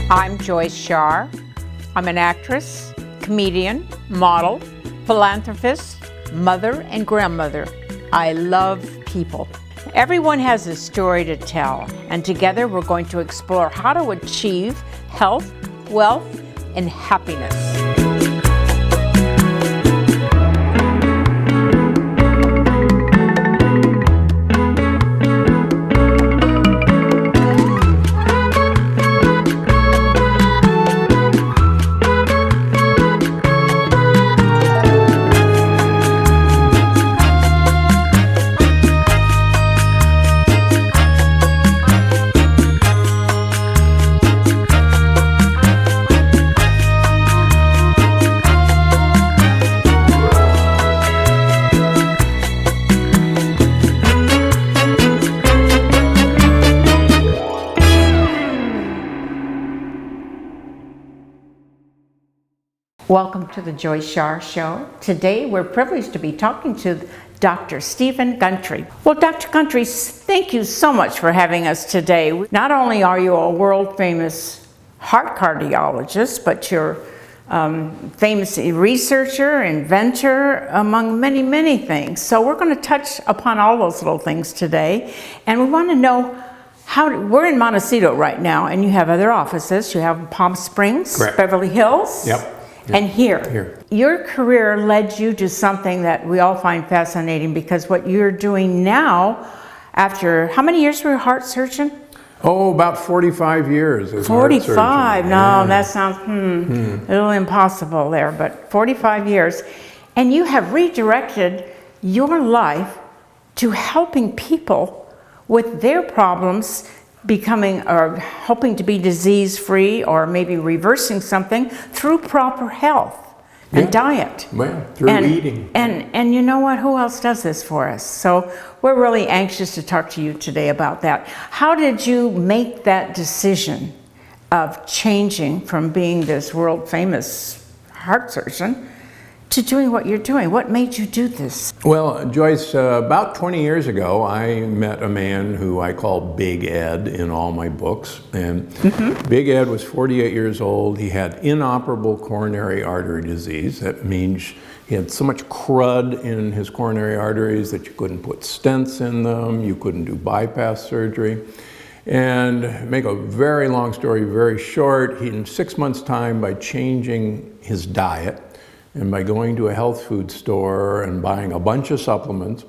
I'm Joyce Shaar. I'm an actress, comedian, model, philanthropist, mother, and grandmother. I love people. Everyone has a story to tell, and together we're going to explore how to achieve health, wealth, and happiness. Welcome to the Joyce Shaar Show. Today we're privileged to be talking to Dr. Stephen Gundry. Well, Dr. Gundry, thank you so much for having us today. Not only are you a world-famous heart cardiologist, but you're famous researcher, inventor, among many, many things. So we're going to touch upon all those little things today. And we want to know we're in Montecito right now, and you have other offices. You have Palm Springs, Correct. Beverly Hills. Yep. And here, your career led you to something that we all find fascinating, because what you're doing now, after how many years were you a heart surgeon? Oh, about 45 years as 45. Heart surgeon. No, Yeah. that sounds a little impossible there, but 45 years. And you have redirected your life to helping people with their problems, becoming or hoping to be disease-free, or maybe reversing something through proper health and diet. Well, through eating. And you know what? Who else does this for us? So we're really anxious to talk to you today about that. How did you make that decision of changing from being this world-famous heart surgeon to doing what you're doing? What made you do this? Well, Joyce, about 20 years ago, I met a man who I call Big Ed in all my books. And Big Ed was 48 years old. He had inoperable coronary artery disease. That means he had so much crud in his coronary arteries that you couldn't put stents in them, you couldn't do bypass surgery. And make a very long story very short, in 6 months' time, by changing his diet, and by going to a health food store and buying a bunch of supplements,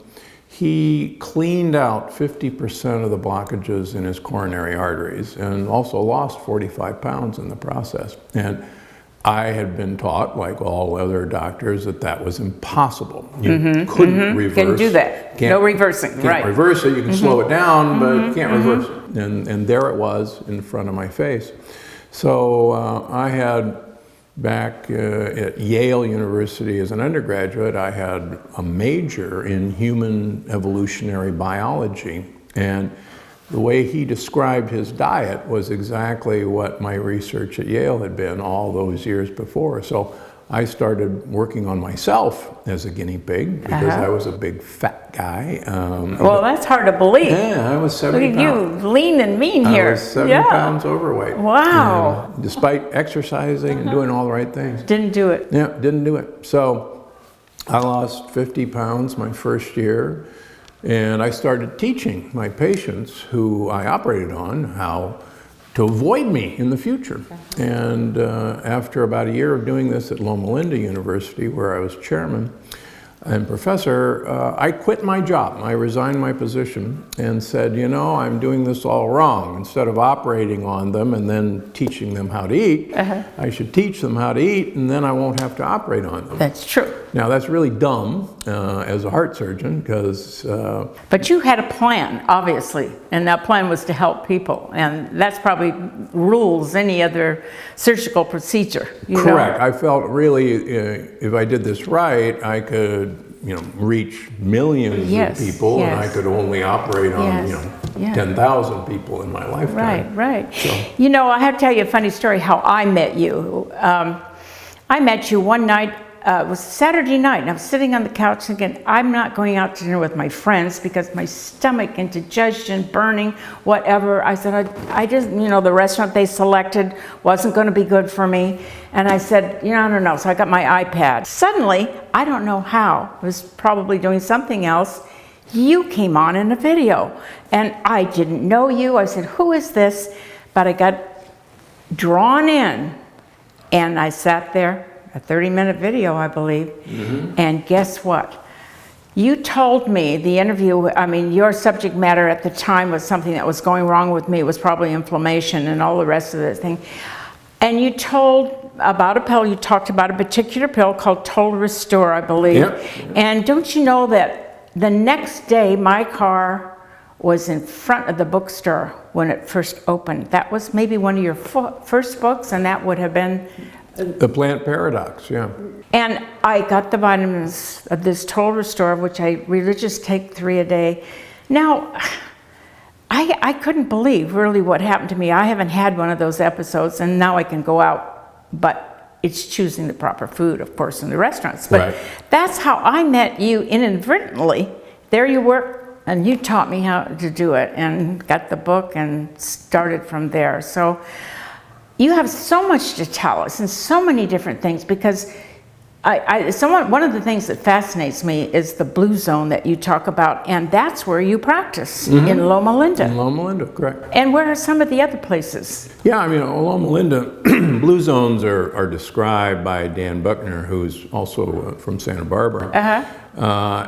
he cleaned out 50% of the blockages in his coronary arteries, and also lost 45 pounds in the process. And I had been taught, like all other doctors, that that was impossible. You couldn't reverse. Couldn't do that. No reversing, can't reverse it. You can slow it down, but can't reverse it. And there it was in front of my face. So I had, back at Yale University as an undergraduate, I had a major in human evolutionary biology. And the way he described his diet was exactly what my research at Yale had been all those years before. So I started working on myself as a guinea pig, because I was a big fat guy. Well, that's hard to believe. Yeah, I was 70 Look at pounds. you, lean and mean here. I was 70 pounds overweight. Wow. And despite exercising and doing all the right things. Didn't do it. Yeah, didn't do it. So I lost 50 pounds my first year, and I started teaching my patients who I operated on how to avoid me in the future. And after about a year of doing this at Loma Linda University, where I was chairman and professor, I quit my job. I resigned my position and said, you know, I'm doing this all wrong. Instead of operating on them and then teaching them how to eat, I should teach them how to eat, and then I won't have to operate on them. That's true. Now, that's really dumb as a heart surgeon, because... But you had a plan, obviously, and that plan was to help people, and that's probably rules any other surgical procedure. Correct. I felt really, if I did this right, I could, reach millions of people, and I could only operate on, 10,000 people in my lifetime. Right. So. I have to tell you a funny story how I met you. I met you one night it was Saturday night, and I was sitting on the couch thinking, I'm not going out to dinner with my friends because my stomach, indigestion, burning, whatever. I said, I just, the restaurant they selected wasn't going to be good for me. And I said, I don't know. So I got my iPad. Suddenly, I don't know how, I was probably doing something else, you came on in a video. And I didn't know you. I said, who is this? But I got drawn in, and I sat there. A 30-minute video, I believe. And guess what? You told me the interview, your subject matter at the time was something that was going wrong with me. It was probably inflammation and all the rest of the thing. And you told about a pill, you talked about a particular pill called Total Restore, I believe. Yep. And don't you know that the next day my car was in front of the bookstore when it first opened. That was maybe one of your first books, and that would have been The Plant Paradox, yeah. And I got the vitamins of this Total Restore, which I really just take 3 a day. Now, I couldn't believe really what happened to me. I haven't had one of those episodes, and now I can go out, but it's choosing the proper food, of course, in the restaurants. But that's how I met you inadvertently. There you were, and you taught me how to do it, and got the book and started from there. So you have so much to tell us and so many different things, because one of the things that fascinates me is the blue zone that you talk about, and that's where you practice, in Loma Linda. In Loma Linda, correct. And where are some of the other places? Yeah, Loma Linda, blue zones are described by Dan Buckner, who's also from Santa Barbara,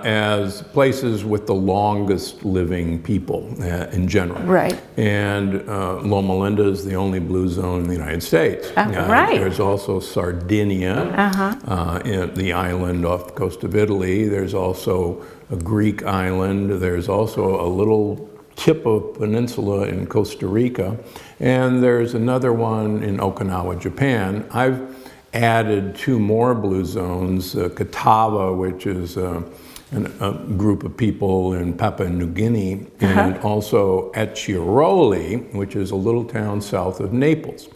as places with the longest living people in general. Right. And Loma Linda is the only blue zone in the United States. Right. There's also Sardinia, the island off the coast of Italy. There's also a Greek island. There's also a little tip of peninsula in Costa Rica. And there's another one in Okinawa, Japan. I've added 2 more blue zones, Catawba, which is a group of people in Papua New Guinea, and also Acciaroli, which is a little town south of Naples.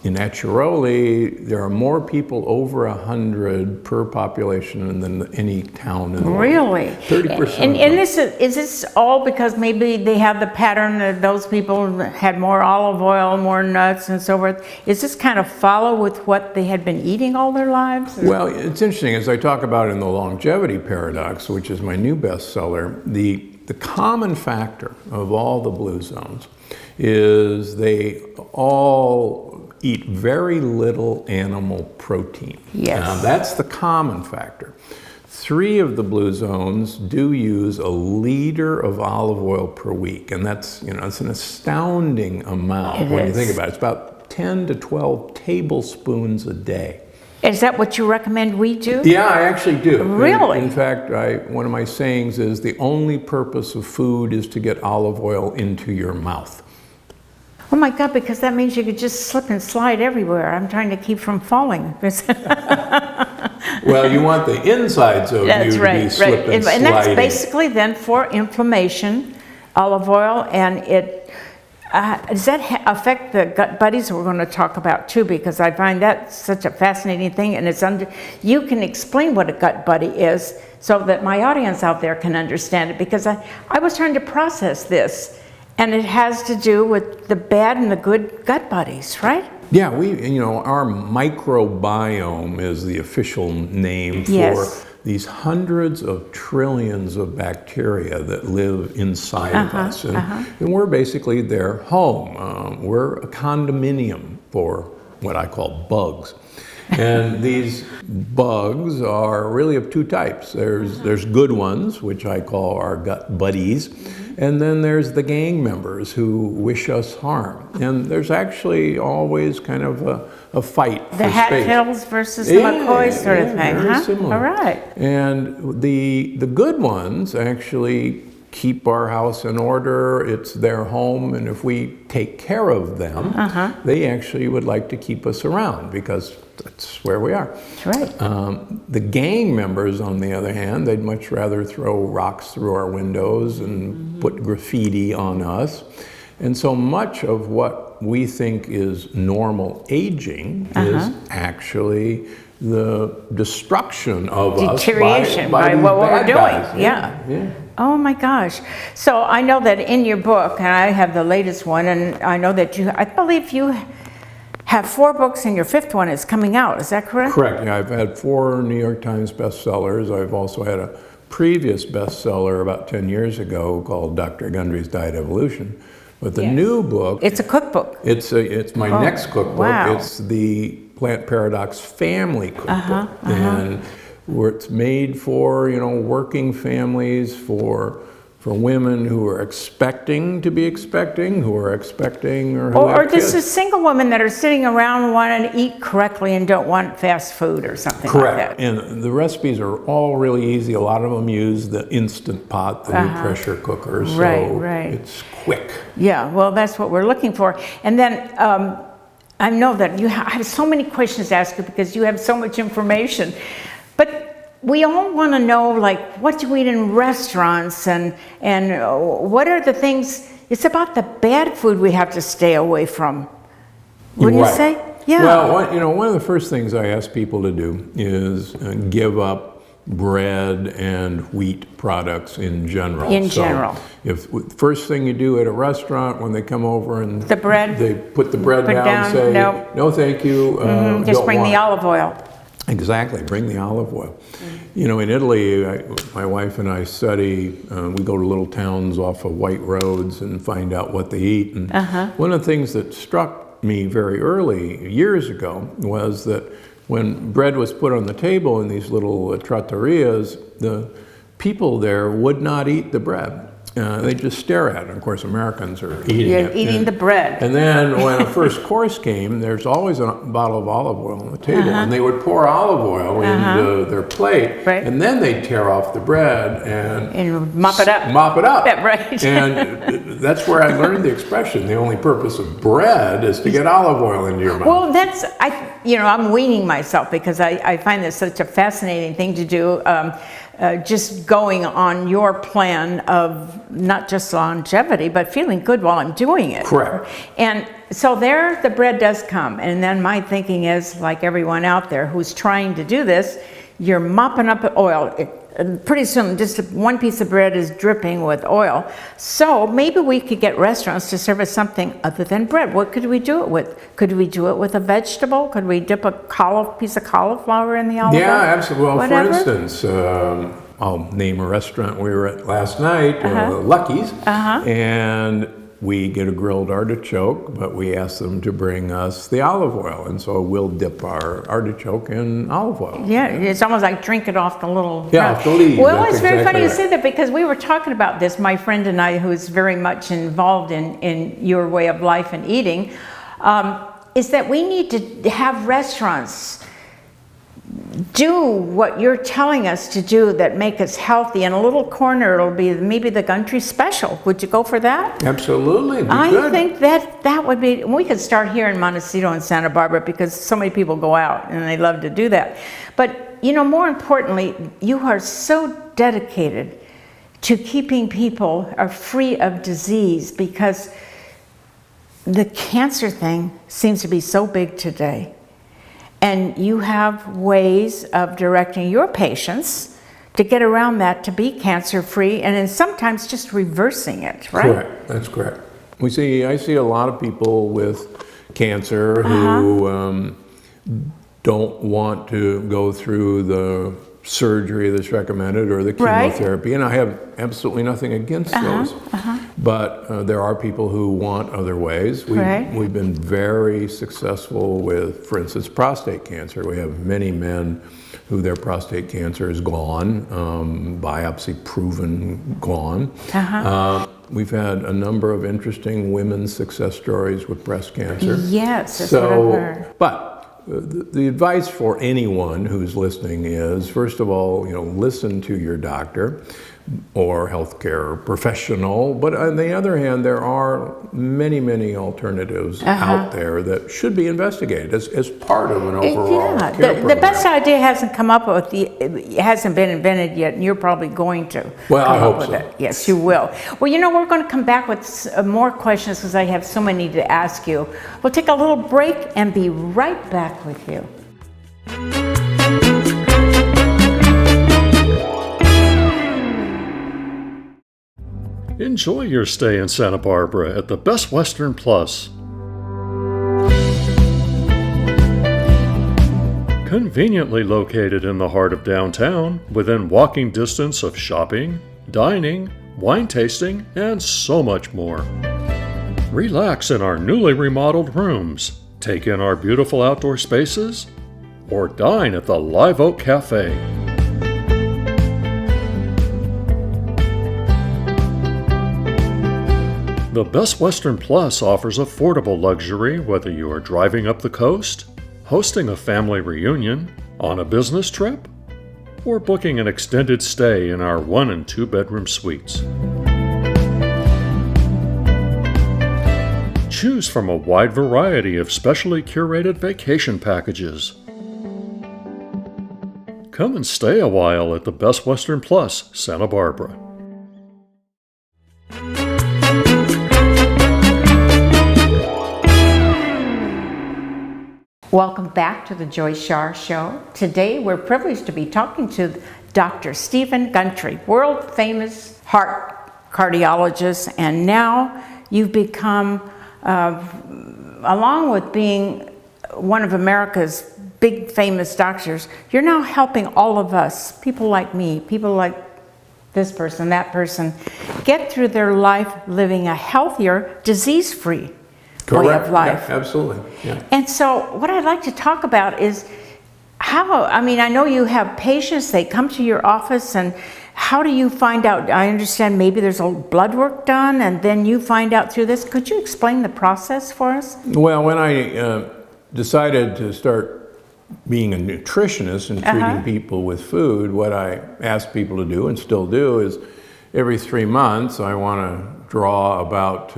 In Acciaroli, there are more people over 100 per population than any town in the world. Really? 30%. And is this all because maybe they have the pattern that those people had more olive oil, more nuts, and so forth? Is this kind of follow with what they had been eating all their lives? Well, it's interesting, as I talk about in The Longevity Paradox, which is my new bestseller, the common factor of all the blue zones is they all eat very little animal protein. Yes. Now, that's the common factor. 3 of the blue zones do use a liter of olive oil per week, and that's, it's an astounding amount when you think about it. It's about 10 to 12 tablespoons a day. Is that what you recommend we do? Yeah, I actually do. Really? In fact, one of my sayings is the only purpose of food is to get olive oil into your mouth. Oh my God, because that means you could just slip and slide everywhere. I'm trying to keep from falling. Well, you want the insides of you to be slip and sliding. And that's basically then for inflammation, olive oil, and does that affect the gut buddies? We're going to talk about too, because I find that such a fascinating thing, and you can explain what a gut buddy is so that my audience out there can understand it, because I was trying to process this, and it has to do with the bad and the good gut buddies, right? Yeah, our microbiome is the official name for these hundreds of trillions of bacteria that live inside of us. And we're basically their home. We're a condominium for what I call bugs. And these bugs are really of 2 types. There's good ones, which I call our gut buddies, and then there's the gang members who wish us harm. And there's actually always kind of a fight for space. The Hatfields versus the McCoys sort of thing, very similar. All right. And the good ones actually keep our house in order. It's their home, and if we take care of them, they actually would like to keep us around because that's where we are. That's right. The gang members, on the other hand, they'd much rather throw rocks through our windows and put graffiti on us. And so much of what we think is normal aging is actually the destruction of deterioration us by these what we're bad doing. guys. Yeah. Oh my gosh. So I know that in your book, and I have the latest one, and I know that I believe you have 4 books and your 5th one is coming out. Is that correct? Correct. Yeah, I've had 4 New York Times bestsellers. I've also had a previous bestseller about 10 years ago called Dr. Gundry's Diet Evolution. But the new book... It's a cookbook. It's my next cookbook. Wow. It's the Plant Paradox Family Cookbook. And where it's made for, working families, for women who are expecting to be expecting, who are expecting or who have Or kids. this is single women that are sitting around wanting to eat correctly and don't want fast food or something Correct. like that. And the recipes are all really easy. A lot of them use the Instant Pot, the new pressure cooker. So Right. it's quick. Yeah, well, that's what we're looking for. And then I know that I have so many questions to ask you because you have so much information. But we all want to know, like, what do we eat in restaurants and what are the things, it's about the bad food we have to stay away from. Wouldn't you say? Yeah. Well, one of the first things I ask people to do is give up bread and wheat products in general. If first thing you do at a restaurant when they come over and the bread, they put the bread down and say, no thank you. Just bring the olive oil. Exactly, bring the olive oil. In Italy, my wife and I study, we go to little towns off of white roads and find out what they eat. And one of the things that struck me very early, years ago, was that when bread was put on the table in these little trattorias, the people there would not eat the bread. They just stare at it. Of course, Americans are eating it. Eating the bread. And then when a first course came, there's always a bottle of olive oil on the table. And they would pour olive oil into their plate. Right. And then they'd tear off the bread and mop it up. Mop it up. Yeah, right. And that's where I learned the expression, the only purpose of bread is to get olive oil into your mouth. Well, I'm weaning myself because I find this such a fascinating thing to do. Just going on your plan of not just longevity, but feeling good while I'm doing it. Correct. And so there the bread does come. And then my thinking is, like everyone out there who's trying to do this, you're mopping up oil. Pretty soon, just one piece of bread is dripping with oil. So maybe we could get restaurants to serve us something other than bread. What could we do it with? Could we do it with a vegetable? Could we dip a piece of cauliflower in the olive oil? Yeah, absolutely. Well, Whatever? for instance, I'll name a restaurant we were at last night, Lucky's, and we get a grilled artichoke, but we ask them to bring us the olive oil, and so we'll dip our artichoke in olive oil. Yeah, it's almost like drink it off the little... off the leaf. Well, it's very funny you say that because we were talking about this, my friend and I, who's very much involved in your way of life and eating, is that we need to have restaurants do what you're telling us to do that make us healthy. In a little corner, it'll be maybe the country special. Would you go for that? Absolutely. I think that would be, we could start here in Montecito and Santa Barbara because so many people go out and they love to do that. But, more importantly, you are so dedicated to keeping people free of disease because the cancer thing seems to be so big today. And you have ways of directing your patients to get around that, to be cancer-free, and then sometimes just reversing it, right? Correct, that's correct. I see a lot of people with cancer who don't want to go through the surgery that's recommended or the chemotherapy, and I have absolutely nothing against those. But there are people who want other ways. We've been very successful with, for instance, prostate cancer. We have many men who their prostate cancer is gone, biopsy proven gone. We've had a number of interesting women's success stories with breast cancer. Yes, that's what I've heard. But the advice for anyone who's listening is, first of all, listen to your doctor or healthcare professional. But on the other hand, there are many, many alternatives out there that should be investigated as part of an overall care program. The best idea hasn't come up with it hasn't been invented yet, and you're probably going to. Well, I hope with so. It. Yes, you will. Well, we're going to come back with more questions because I have so many to ask you. We'll take a little break and be right back with you. Enjoy your stay in Santa Barbara at the Best Western Plus. Conveniently located in the heart of downtown, within walking distance of shopping, dining, wine tasting, and so much more. Relax in our newly remodeled rooms, take in our beautiful outdoor spaces, or dine at the Live Oak Cafe. The Best Western Plus offers affordable luxury whether you are driving up the coast, hosting a family reunion, on a business trip, or booking an extended stay in our 1- and 2-bedroom suites. Choose from a wide variety of specially curated vacation packages. Come and stay a while at the Best Western Plus, Santa Barbara. Welcome back to the Joyce Shaar Show. Today we're privileged to be talking to Dr. Stephen Gundry, world famous heart cardiologist, and now you've become, along with being one of America's big famous doctors, you're now helping all of us, people like me, people like this person, that person, get through their life living a healthier, disease-free way of life. Yeah, absolutely. Yeah. And so what I'd like to talk about is how, I mean, I know you have patients, they come to your office, and how do you find out? I understand maybe there's a blood work done and then you find out through this. Could you explain the process for us? Well, when I decided to start being a nutritionist and treating people with food, what I asked people to do and still do is every 3 months I want to draw about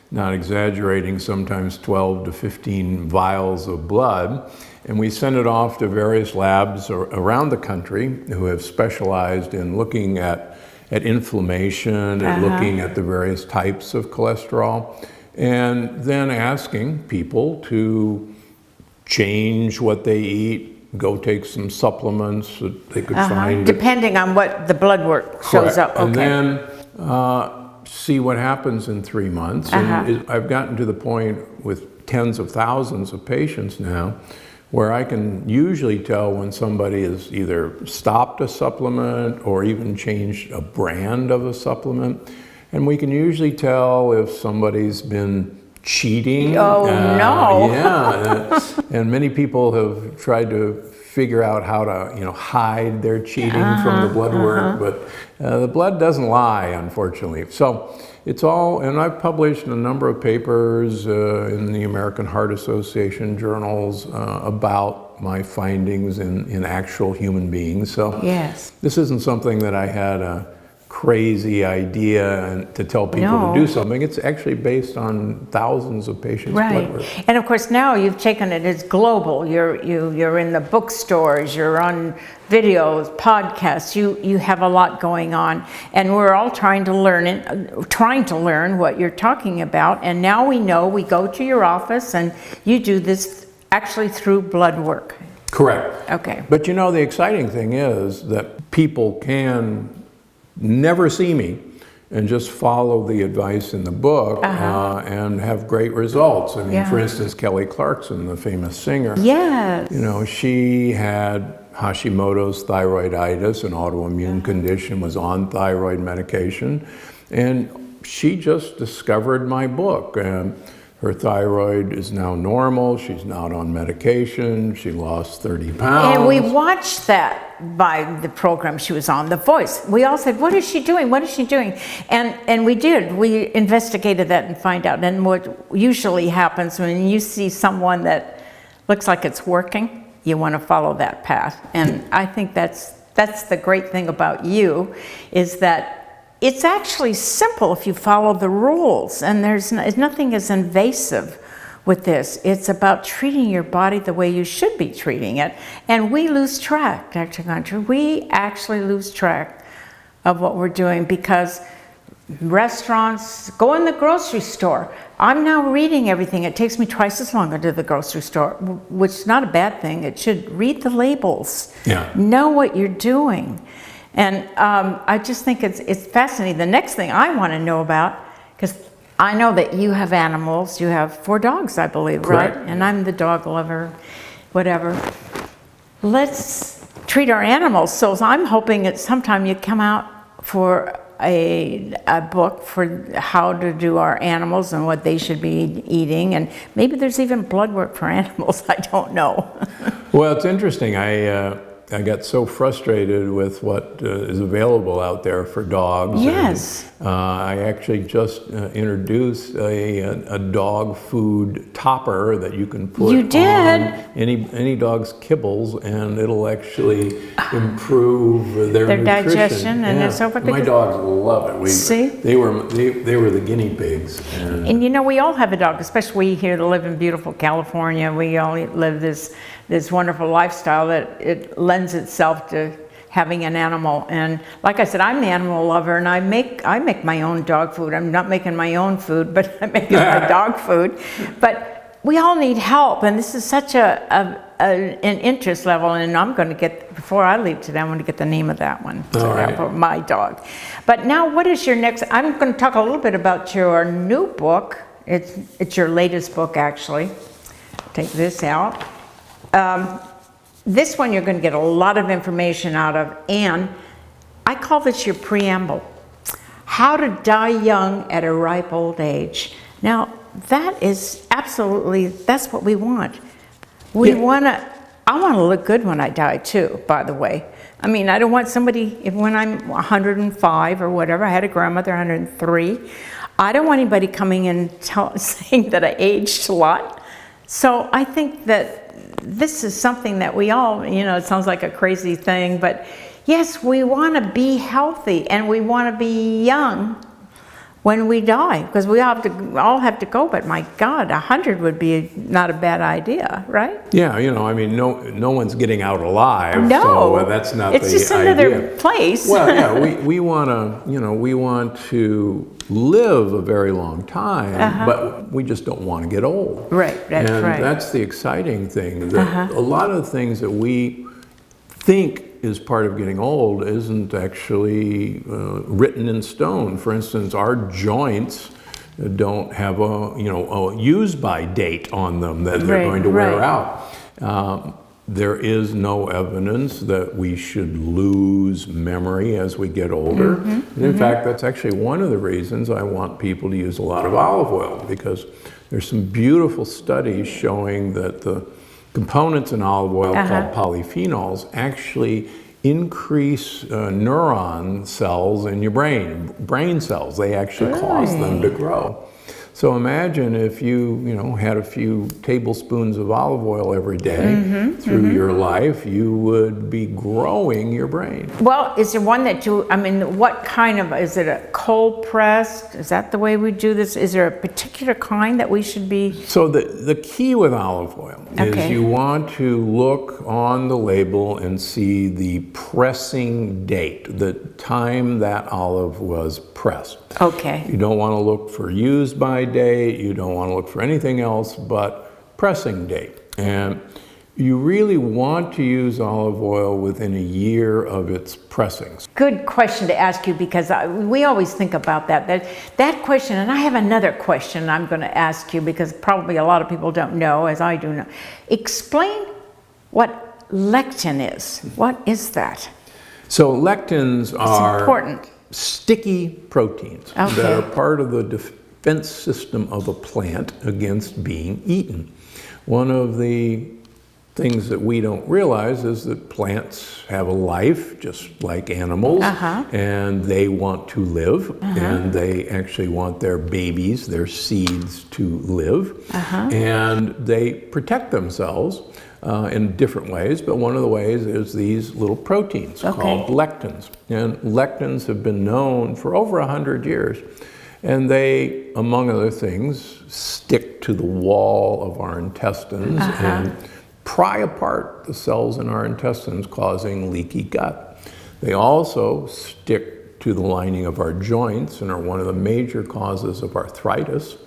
not exaggerating, sometimes 12 to 15 vials of blood, and we send it off to various labs around the country who have specialized in looking at inflammation and looking at the various types of cholesterol, and then asking people to change what they eat, go take some supplements that they could find. Depending on what the blood work shows up. And then see what happens in 3 months. And I've gotten to the point with tens of thousands of patients now where I can usually tell when somebody has either stopped a supplement or even changed a brand of a supplement. And we can usually tell if somebody's been cheating. Oh, no. Yeah. And many people have tried to figure out how to, hide their cheating from the blood work, but the blood doesn't lie, unfortunately. So it's all, and I've published a number of papers in the American Heart Association journals about my findings in actual human beings. So this isn't something that I had a crazy idea to tell people to do something. It's actually based on thousands of patients' blood work. And of course now you've taken it as global. You're in the bookstores, you're on videos, podcasts, you have a lot going on, and we're all trying to learn what you're talking about. And now we know, we go to your office and you do this actually through blood work. Correct. Okay. But the exciting thing is that people can never see me and just follow the advice in the book and have great results. I mean, for instance, Kelly Clarkson, the famous singer. Yes. She had Hashimoto's thyroiditis, an autoimmune condition, was on thyroid medication, and she just discovered my book. Her thyroid is now normal. She's not on medication. She lost 30 pounds. And we watched that by the program she was on, The Voice. We all said, what is she doing? What is she doing? And we did. We investigated that and find out. And what usually happens when you see someone that looks like it's working, you want to follow that path. And I think that's the great thing about you, is that it's actually simple if you follow the rules, and there's nothing as invasive with this. It's about treating your body the way you should be treating it. And we lose track, Dr. Gundry. We actually lose track of what we're doing because restaurants, go in the grocery store. I'm now reading everything. It takes me twice as long to do the grocery store, which is not a bad thing. It should read the labels. Know what you're doing. And I just think it's fascinating. The next thing I want to know about, because I know that you have animals. You have 4 dogs, I believe, Correct. right? And I'm the dog lover, whatever. Let's treat our animals. So I'm hoping that sometime you come out for a book for how to do our animals and what they should be eating, and maybe there's even blood work for animals. I don't know. Well, it's interesting. I got so frustrated with what is available out there for dogs. Yes. And, I actually just introduced a dog food topper that you can put You did? on any dog's kibbles, and it'll actually improve their nutrition. digestion and so forth. My dogs love it. See? They were the guinea pigs. And you know, we all have a dog, especially we here that live in beautiful California. We all live this wonderful lifestyle that it lends itself to having an animal. And like I said, I'm the animal lover, and I make my own dog food. I'm not making my own food, but I'm making my dog food. But we all need help, and this is such an interest level. And I'm going to get, before I leave today, I'm going to get the name of that one for my dog. But now, what is your next? I'm going to talk a little bit about your new book. It's your latest book, actually. Take this out. This one you're going to get a lot of information out of, and I call this your preamble. How to die young at a ripe old age. Now, that is absolutely, that's what we want. I want to look good when I die too, by the way. I mean, I don't want somebody, when I'm 105 or whatever, I had a grandmother, 103, I don't want anybody coming in saying that I aged a lot. So I think that this is something that we all, it sounds like a crazy thing, but yes, we want to be healthy and we want to be young when we die, because we all have to go, but my God, 100 would be not a bad idea, right? Yeah, I mean, no one's getting out alive. No, so that's not the idea. It's just another place. Well, yeah, we want to, we want to live a very long time, but we just don't want to get old. Right, that's and right. That's the exciting thing. That a lot of the things that we think is part of getting old isn't actually written in stone. For instance, our joints don't have a use-by date on them that they're going to wear out. There is no evidence that we should lose memory as we get older. And in fact, that's actually one of the reasons I want people to use a lot of olive oil, because there's some beautiful studies showing that the components in olive oil called polyphenols actually increase neuron cells in your brain cells. They actually cause them to grow. So imagine if you had a few tablespoons of olive oil every day through your life, you would be growing your brain. Well, is there one that what kind of, is it a cold pressed? Is that the way we do this? Is there a particular kind that we should be? So the key with olive oil is you want to look on the label and see the pressing date, the time that olive was pressed. Okay. You don't want to look for used by date, you don't want to look for anything else but pressing date. And you really want to use olive oil within a year of its pressings. Good question to ask you, because we always think about that question, and I have another question I'm going to ask you, because probably a lot of people don't know, as I do know. Explain what lectin is. What is that? So lectins are important. Sticky proteins that are part of the defense system of a plant against being eaten. One of the things that we don't realize is that plants have a life just like animals, and they want to live, and they actually want their babies, their seeds, to live, and they protect themselves in different ways, but one of the ways is these little proteins called lectins. And lectins have been known for over 100 years, and they, among other things, stick to the wall of our intestines and pry apart the cells in our intestines, causing leaky gut. They also stick to the lining of our joints and are one of the major causes of arthritis.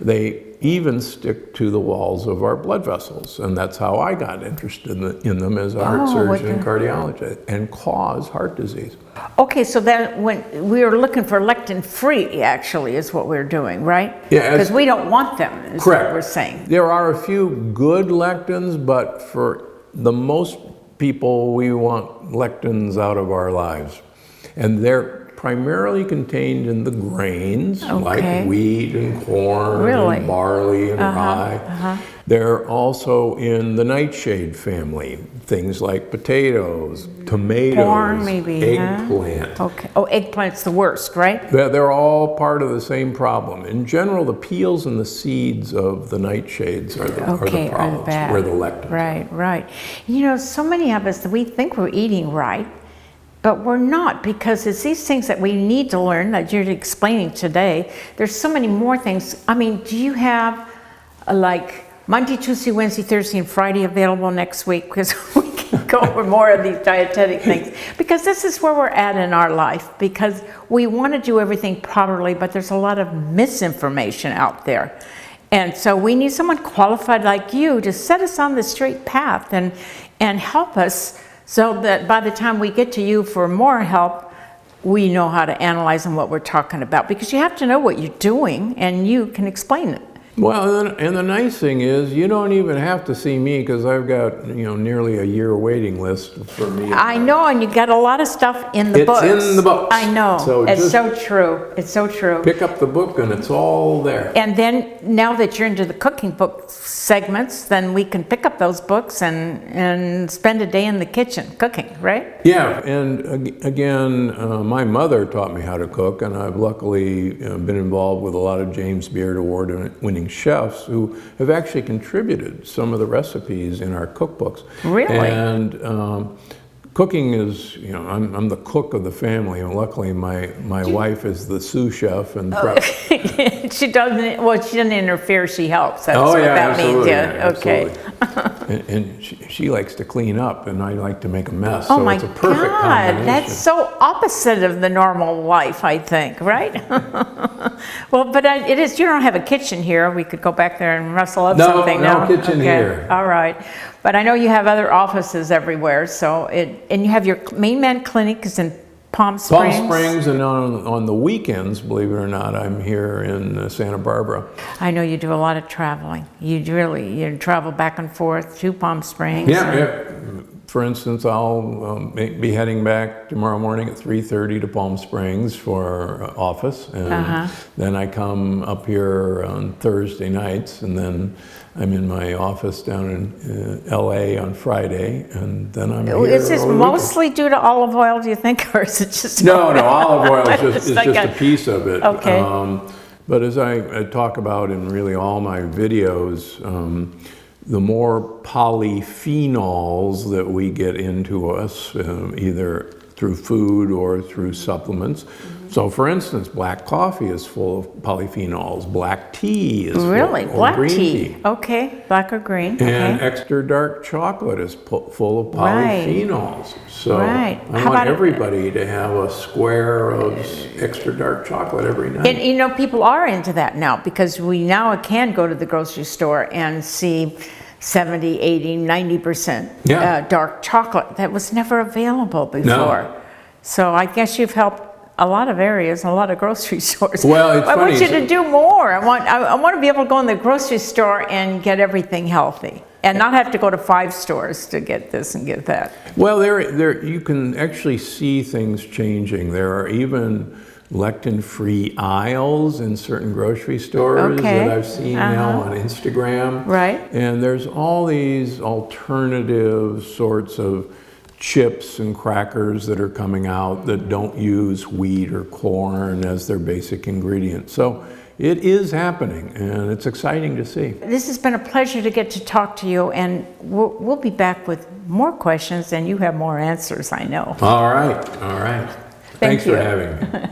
They even stick to the walls of our blood vessels, and that's how I got interested in them as a heart surgeon and cardiologist, and cause heart disease. Okay, so then when we were looking for lectin-free, actually, is what we're doing, right? Yeah, because we don't want them, is correct. what we're saying. There are a few good lectins, but for the most people, we want lectins out of our lives. And they're primarily contained in the grains, like wheat and corn and barley and rye. They're also in the nightshade family, things like potatoes, tomatoes, corn, maybe, eggplant. Okay. Oh, eggplant's the worst, right? They're all part of the same problem. In general, the peels and the seeds of the nightshades are the problems, where the lectins are. Right. You know, so many of us, we think we're eating right, but we're not, because it's these things that we need to learn that you're explaining today. There's so many more things. I mean, do you have like Monday, Tuesday, Wednesday, Thursday, and Friday available next week? Because we can go over more of these dietetic things. Because this is where we're at in our life, because we want to do everything properly, but there's a lot of misinformation out there. And so we need someone qualified like you to set us on the straight path and help us, so that by the time we get to you for more help, we know how to analyze and what we're talking about. Because you have to know what you're doing, and you can explain it. Well, and the nice thing is, you don't even have to see me, because I've got, nearly a year waiting list for me. I know, and you got a lot of stuff in the books. It's in the books. I know. So it's so true. It's so true. Pick up the book, and it's all there. And then, now that you're into the cooking book segments, then we can pick up those books and spend a day in the kitchen cooking, right? Yeah, and again, my mother taught me how to cook, and I've luckily been involved with a lot of James Beard Award-winning chefs who have actually contributed some of the recipes in our cookbooks. Really? And cooking is, I'm the cook of the family, and luckily my wife is the sous chef and prep. She doesn't interfere, she helps. That's what that means. Yeah, okay. and she likes to clean up, and I like to make a mess. Oh so my it's a perfect God, combination. that's so opposite of the normal life, I think, right? Well, but it is, you don't have a kitchen here. We could go back there and rustle up something. No kitchen here. All right. But I know you have other offices everywhere, and you have your main man clinic is in Palm Springs. Palm Springs, and on the weekends, believe it or not, I'm here in Santa Barbara. I know you do a lot of traveling. You travel back and forth to Palm Springs. Yeah. For instance, I'll be heading back tomorrow morning at 3:30 to Palm Springs for office, and then I come up here on Thursday nights, and then I'm in my office down in LA on Friday, and then I'm here. Is this mostly due to olive oil, do you think, or is it just... No, olive oil is just a piece of it. Okay. But as I talk about in really all my videos, the more polyphenols that we get into us, either through food or through supplements. So for instance, black coffee is full of polyphenols. Black tea is really? full, Black or green tea. Okay, black or green. And extra dark chocolate is full of polyphenols. So I want everybody to have a square of extra dark chocolate every night. And people are into that now, because we now can go to the grocery store and see 70, 80, 90% dark chocolate that was never available before. No. So I guess you've helped a lot of areas, a lot of grocery stores. Well, it's funny. I want you to do more. I want to be able to go in the grocery store and get everything healthy, and not have to go to 5 stores to get this and get that. Well, there you can actually see things changing. There are even lectin-free aisles in certain grocery stores that I've seen now on Instagram. Right. And there's all these alternative sorts of chips and crackers that are coming out that don't use wheat or corn as their basic ingredient. So it is happening, and it's exciting to see. This has been a pleasure to get to talk to you, and we'll be back with more questions, and you have more answers, I know. All right. Thanks for having me.